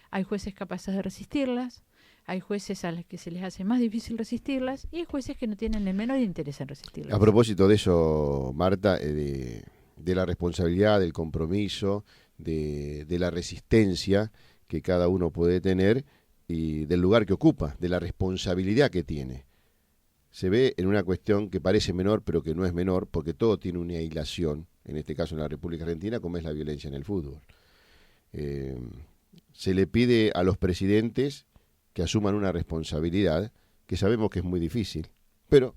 Speaker 2: Hay jueces capaces de resistirlas, hay jueces a los que se les hace más difícil resistirlas, y hay jueces que no tienen el menor interés en resistirlas.
Speaker 1: A propósito de eso, Marta, de la responsabilidad, del compromiso, de la resistencia que cada uno puede tener y del lugar que ocupa, de la responsabilidad que tiene. Se ve en una cuestión que parece menor, pero que no es menor, porque todo tiene una hilación, en este caso en la República Argentina, como es la violencia en el fútbol. Se le pide a los presidentes que asuman una responsabilidad que sabemos que es muy difícil, pero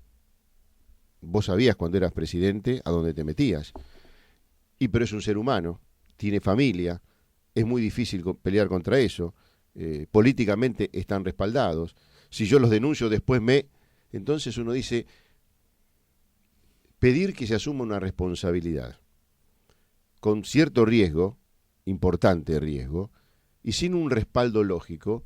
Speaker 1: vos sabías cuando eras presidente a dónde te metías. Pero es un ser humano, tiene familia, es muy difícil pelear contra eso, políticamente están respaldados. Si yo los denuncio después entonces uno dice, pedir que se asuma una responsabilidad con cierto riesgo, importante riesgo, y sin un respaldo lógico,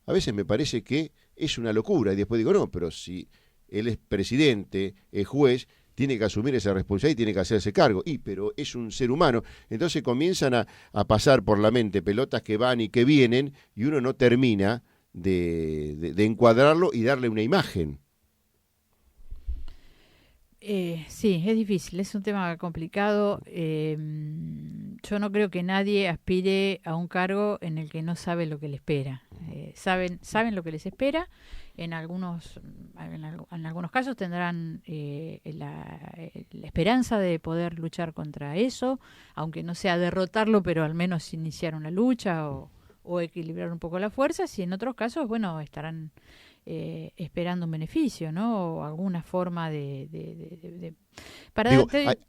Speaker 1: a veces me parece que es una locura. Y después digo, no, pero si él es presidente, es juez, tiene que asumir esa responsabilidad y tiene que hacerse cargo. Pero es un ser humano. Entonces comienzan a pasar por la mente pelotas que van y que vienen, y uno no termina de encuadrarlo y darle una imagen.
Speaker 2: Sí, es difícil, es un tema complicado. Yo no creo que nadie aspire a un cargo en el que no sabe lo que le espera. Saben lo que les espera. En algunos casos tendrán la esperanza de poder luchar contra eso, aunque no sea derrotarlo, pero al menos iniciar una lucha o equilibrar un poco las fuerzas. Y en otros casos, bueno, estarán esperando un beneficio, ¿no? O alguna forma
Speaker 1: Digo,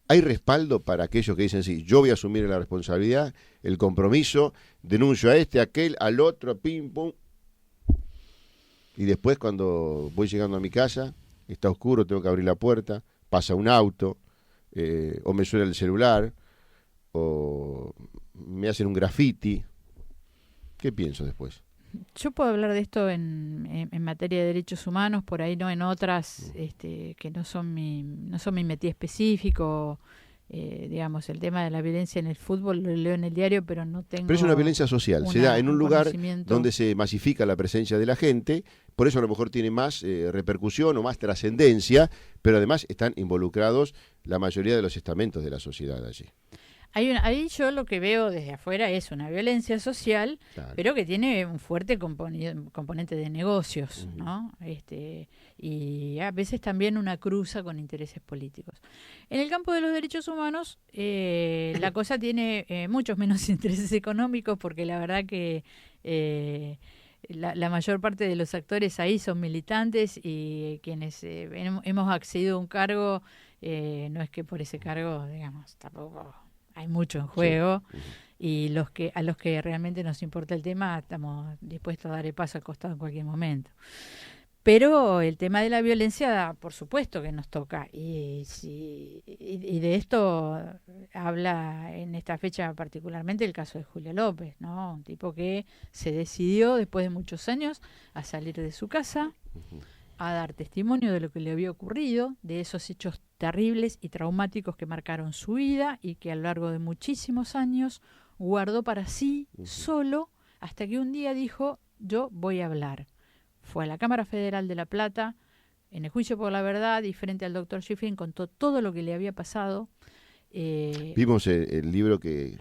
Speaker 1: ¿hay respaldo para aquellos que dicen, sí, yo voy a asumir la responsabilidad, el compromiso, denuncio a este, a aquel, al otro, pim, pum? Y después cuando voy llegando a mi casa, está oscuro, tengo que abrir la puerta, pasa un auto, o me suena el celular, o me hacen un graffiti. ¿Qué pienso después?
Speaker 2: Yo puedo hablar de esto en materia de derechos humanos, por ahí no en otras que no son mi métier específico. Digamos, el tema de la violencia en el fútbol lo leo en el diario, pero no tengo...
Speaker 1: Pero es una violencia social, se da en un lugar donde se masifica la presencia de la gente, por eso a lo mejor tiene más repercusión o más trascendencia, pero además están involucrados la mayoría de los estamentos de la sociedad allí.
Speaker 2: Ahí yo lo que veo desde afuera es una violencia social, claro, pero que tiene un fuerte componente de negocios, ¿no? Y a veces también una cruza con intereses políticos. En el campo de los derechos humanos, la cosa tiene muchos menos intereses económicos, porque la verdad que la mayor parte de los actores ahí son militantes, y quienes hemos accedido a un cargo, no es que por ese cargo, digamos, tampoco... Hay mucho en juego, sí. Y a los que realmente nos importa el tema estamos dispuestos a dar el paso al costado en cualquier momento. Pero el tema de la violencia, por supuesto que nos toca, y de esto habla en esta fecha particularmente el caso de Julio López, ¿no? Un tipo que se decidió después de muchos años a salir de su casa, a dar testimonio de lo que le había ocurrido, de esos hechos terribles y traumáticos que marcaron su vida y que a lo largo de muchísimos años guardó para sí, solo, hasta que un día dijo, yo voy a hablar. Fue a la Cámara Federal de La Plata, en el juicio por la verdad, y frente al doctor Schifrin contó todo lo que le había pasado.
Speaker 1: Vimos el libro que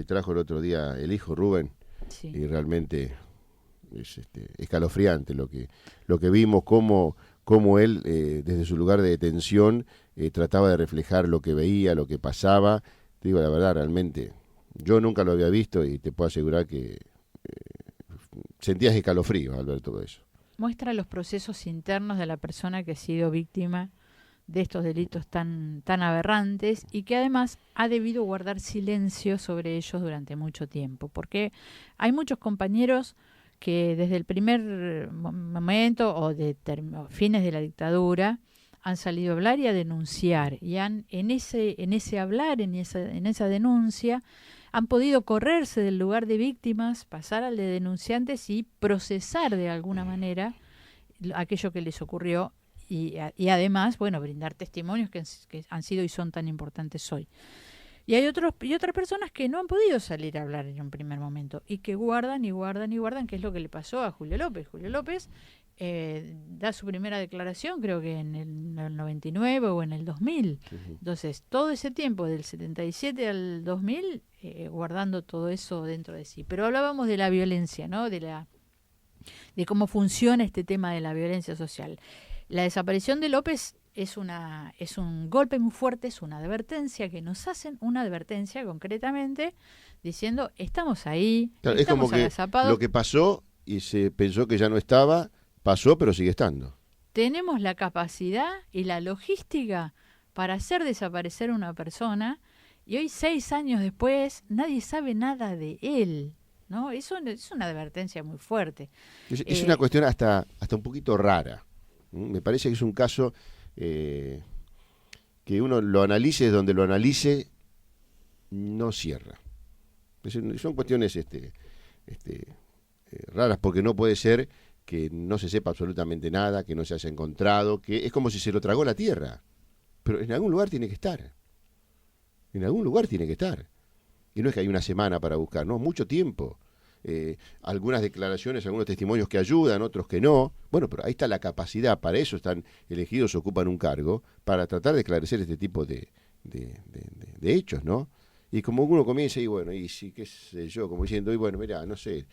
Speaker 1: trajo el otro día el hijo Rubén, sí. Y realmente... es escalofriante lo que vimos, cómo él desde su lugar de detención trataba de reflejar lo que veía, lo que pasaba. Te digo la verdad, realmente yo nunca lo había visto y te puedo asegurar que sentías escalofrío al ver todo eso.
Speaker 2: Muestra los procesos internos de la persona que ha sido víctima de estos delitos tan aberrantes, y que además ha debido guardar silencio sobre ellos durante mucho tiempo, porque hay muchos compañeros que desde el primer momento o de fines de la dictadura han salido a hablar y a denunciar, y en ese hablar, en esa denuncia, han podido correrse del lugar de víctimas, pasar al de denunciantes y procesar de alguna manera aquello que les ocurrió, y además, bueno, brindar testimonios que han sido y son tan importantes hoy. Y hay otras personas que no han podido salir a hablar en un primer momento y que guardan, que es lo que le pasó a Julio López. Julio López da su primera declaración, creo que en el 99 o en el 2000. Entonces, todo ese tiempo, del 77 al 2000, guardando todo eso dentro de sí. Pero hablábamos de la violencia, ¿no? De cómo funciona este tema de la violencia social. La desaparición de López es un golpe muy fuerte, es una advertencia que nos hacen, una advertencia concretamente, diciendo, estamos ahí,
Speaker 1: claro,
Speaker 2: estamos
Speaker 1: es como agazapados. Que lo que pasó y se pensó que ya no estaba, pasó, pero sigue estando.
Speaker 2: Tenemos la capacidad y la logística para hacer desaparecer a una persona, y hoy, 6 años después, nadie sabe nada de él, ¿no? Eso es una advertencia muy fuerte.
Speaker 1: Es una cuestión hasta un poquito rara. Me parece que es un caso... que uno lo analice donde lo analice, no cierra. Son cuestiones raras, porque no puede ser que no se sepa absolutamente nada, que no se haya encontrado, que es como si se lo tragó la tierra, pero en algún lugar tiene que estar, y no es que hay una semana para buscar, no, mucho tiempo. algunas declaraciones, algunos testimonios que ayudan, otros que no. Bueno, pero ahí está la capacidad, para eso están elegidos, ocupan un cargo, para tratar de esclarecer este tipo de hechos, ¿no? Y como uno comienza y bueno, y sí, qué sé yo, como diciendo, y bueno, mirá, no sé,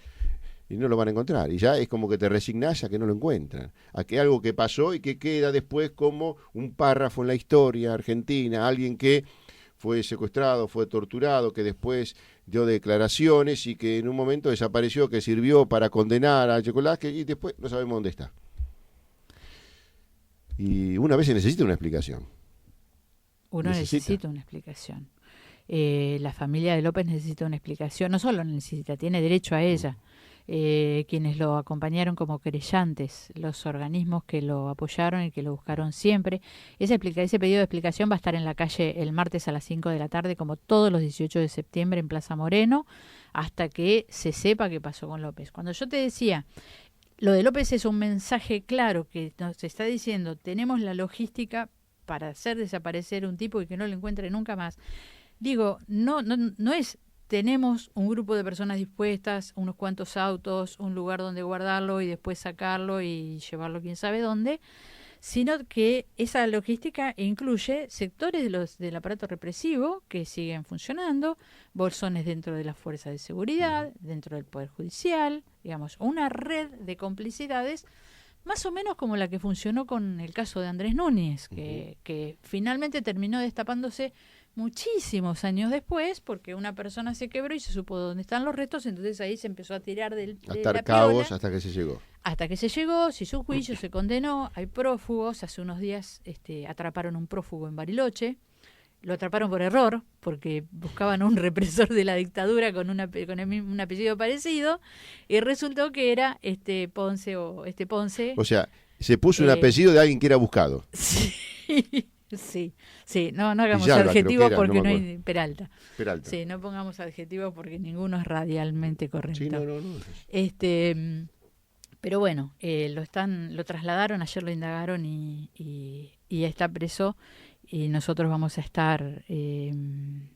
Speaker 1: y no lo van a encontrar, y ya es como que te resignás a que no lo encuentran, a que algo que pasó y que queda después como un párrafo en la historia argentina, alguien que fue secuestrado, fue torturado, que después dio declaraciones y que en un momento desapareció, que sirvió para condenar a Chocolate y después no sabemos dónde está. Y una vez se necesita una explicación.
Speaker 2: Uno necesita una explicación. La familia de López necesita una explicación, no solo necesita, tiene derecho a ella. Quienes lo acompañaron como querellantes, los organismos que lo apoyaron y que lo buscaron siempre. Ese pedido de explicación va a estar en la calle el martes a las 5 de la tarde, como todos los 18 de septiembre en Plaza Moreno, hasta que se sepa qué pasó con López. Cuando yo te decía, lo de López es un mensaje claro que nos está diciendo, tenemos la logística para hacer desaparecer un tipo y que no lo encuentre nunca más. Digo, no es... Tenemos un grupo de personas dispuestas, unos cuantos autos, un lugar donde guardarlo y después sacarlo y llevarlo quién sabe dónde, sino que esa logística incluye sectores del aparato represivo que siguen funcionando, bolsones dentro de las fuerzas de seguridad, dentro del Poder Judicial, digamos, una red de complicidades más o menos como la que funcionó con el caso de Andrés Núñez, que finalmente terminó destapándose muchísimos años después, porque una persona se quebró y se supo dónde están los restos, entonces ahí se empezó a tirar de la
Speaker 1: cabos hasta que se llegó.
Speaker 2: Hasta que se llegó, se hizo un juicio, se condenó, hay prófugos, hace unos días atraparon un prófugo en Bariloche, lo atraparon por error, porque buscaban un represor de la dictadura con un apellido parecido, y resultó que era Ponce.
Speaker 1: O sea, se puso un apellido de alguien que era buscado.
Speaker 2: Sí, no hagamos
Speaker 1: Villalba,
Speaker 2: adjetivos
Speaker 1: era,
Speaker 2: porque
Speaker 1: no
Speaker 2: hay Peralta.
Speaker 1: Peralta.
Speaker 2: Sí, no pongamos adjetivos porque ninguno es radialmente correcto.
Speaker 1: Sí, no.
Speaker 2: Pero bueno, lo trasladaron, ayer lo indagaron y está preso, y nosotros vamos a estar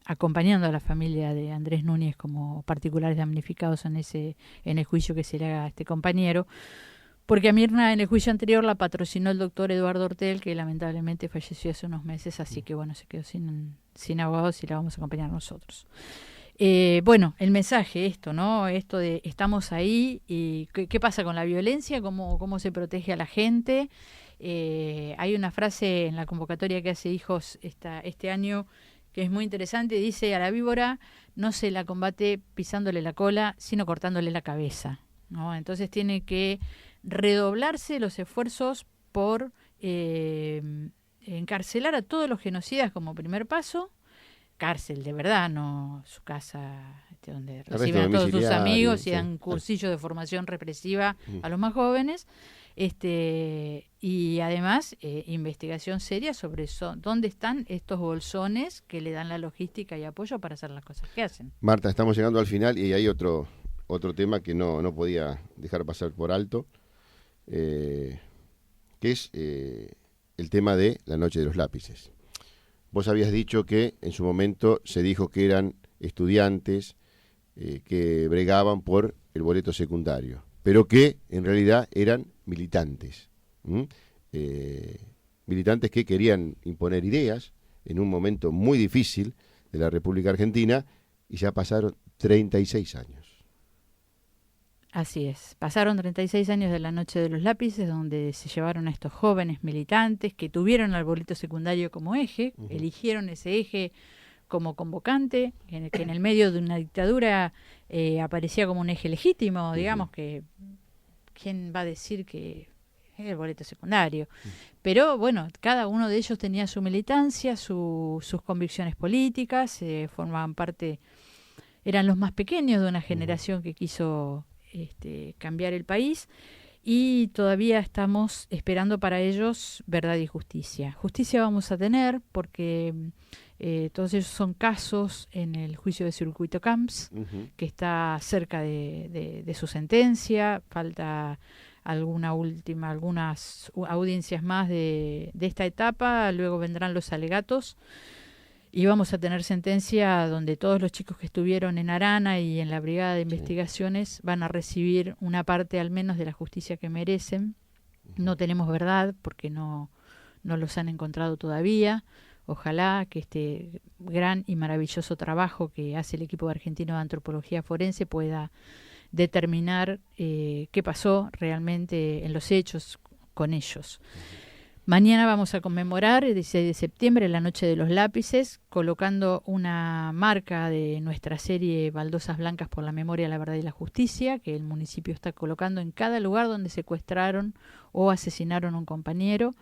Speaker 2: acompañando a la familia de Andrés Núñez como particulares damnificados en el juicio que se le haga a este compañero. Porque a Mirna en el juicio anterior la patrocinó el doctor Eduardo Ortel, que lamentablemente falleció hace unos meses, así que bueno, se quedó sin abogados y la vamos a acompañar nosotros. Bueno, el mensaje, esto de estamos ahí y qué pasa con la violencia, cómo se protege a la gente. Hay una frase en la convocatoria que hace Hijos este año que es muy interesante, dice: a la víbora no se la combate pisándole la cola, sino cortándole la cabeza, ¿no? Entonces tiene que redoblarse los esfuerzos por encarcelar a todos los genocidas como primer paso, cárcel de verdad, no su casa donde reciben a todos sus amigos y dan cursillos de formación represiva a los más jóvenes, y además investigación seria sobre dónde están estos bolsones que le dan la logística y apoyo para hacer las cosas que hacen.
Speaker 1: Marta, estamos llegando al final y hay otro tema que no podía dejar pasar por alto, que es el tema de la noche de los lápices. Vos habías dicho que en su momento se dijo que eran estudiantes que bregaban por el boleto secundario, pero que en realidad eran militantes, militantes que querían imponer ideas en un momento muy difícil de la República Argentina, y ya pasaron 36 años.
Speaker 2: Así es, pasaron 36 años de la Noche de los Lápices, donde se llevaron a estos jóvenes militantes que tuvieron al boleto secundario como eje, eligieron ese eje como convocante, que en el medio de una dictadura aparecía como un eje legítimo, digamos, que quién va a decir que es el boleto secundario. Pero bueno, cada uno de ellos tenía su militancia, sus convicciones políticas, formaban parte, eran los más pequeños de una generación que quiso cambiar el país, y todavía estamos esperando para ellos verdad y justicia. Justicia vamos a tener porque todos ellos son casos en el juicio de Circuito Camps, que está cerca de su sentencia. Falta algunas audiencias más de esta etapa, luego vendrán los alegatos. y vamos a tener sentencia donde todos los chicos que estuvieron en Arana y en la Brigada de Investigaciones van a recibir una parte al menos de la justicia que merecen. No tenemos verdad porque no los han encontrado todavía. Ojalá que este gran y maravilloso trabajo que hace el equipo argentino de antropología forense pueda determinar qué pasó realmente en los hechos con ellos. Mañana vamos a conmemorar el 16 de septiembre, la Noche de los Lápices, colocando una marca de nuestra serie Baldosas Blancas por la Memoria, la Verdad y la Justicia, que el municipio está colocando en cada lugar donde secuestraron o asesinaron a un compañero,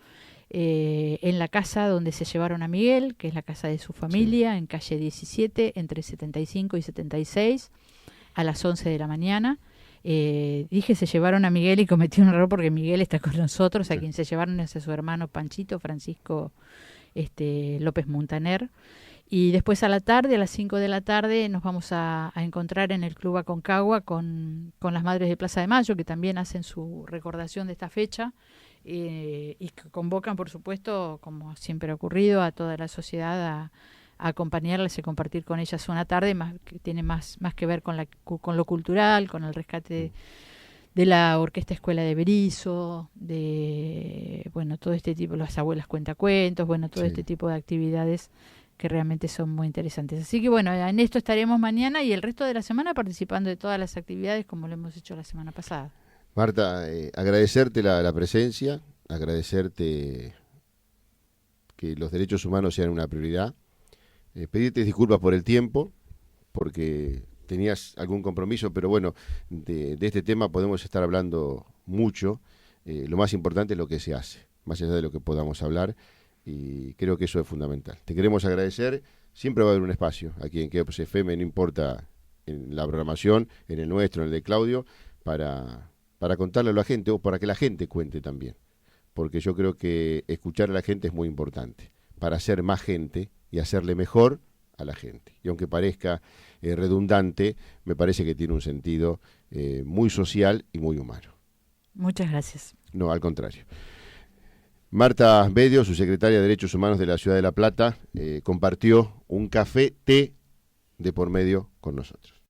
Speaker 2: en la casa donde se llevaron a Miguel, que es la casa de su familia, en calle 17, entre 75 y 76, a las 11 de la mañana. Dije se llevaron a Miguel y cometí un error porque Miguel está con nosotros, a quien se llevaron es a su hermano Panchito, Francisco López Montaner. Y después a la tarde, a las 5 de la tarde, nos vamos a encontrar en el Club Aconcagua con las Madres de Plaza de Mayo, que también hacen su recordación de esta fecha, y que convocan, por supuesto, como siempre ha ocurrido, a toda la sociedad a acompañarlas y compartir con ellas una tarde que tiene más que ver con lo cultural, con el rescate de la Orquesta Escuela de Berizo, de todo este tipo, las abuelas cuentacuentos, todo este tipo de actividades que realmente son muy interesantes. Así que en esto estaremos mañana y el resto de la semana participando de todas las actividades como lo hemos hecho la semana pasada.
Speaker 1: Marta, agradecerte la presencia, agradecerte que los derechos humanos sean una prioridad. Pedirte disculpas por el tiempo, porque tenías algún compromiso, pero de este tema podemos estar hablando mucho. Lo más importante es lo que se hace, más allá de lo que podamos hablar, y creo que eso es fundamental. Te queremos agradecer, siempre va a haber un espacio aquí en Keops FM, no importa en la programación, en el nuestro, en el de Claudio, para contarle a la gente o para que la gente cuente también, porque yo creo que escuchar a la gente es muy importante, para ser más gente y hacerle mejor a la gente. Y aunque parezca redundante, me parece que tiene un sentido muy social y muy humano.
Speaker 2: Muchas gracias.
Speaker 1: No, al contrario. Marta Bedio, su secretaria de Derechos Humanos de la Ciudad de La Plata, compartió un café té de por medio con nosotros.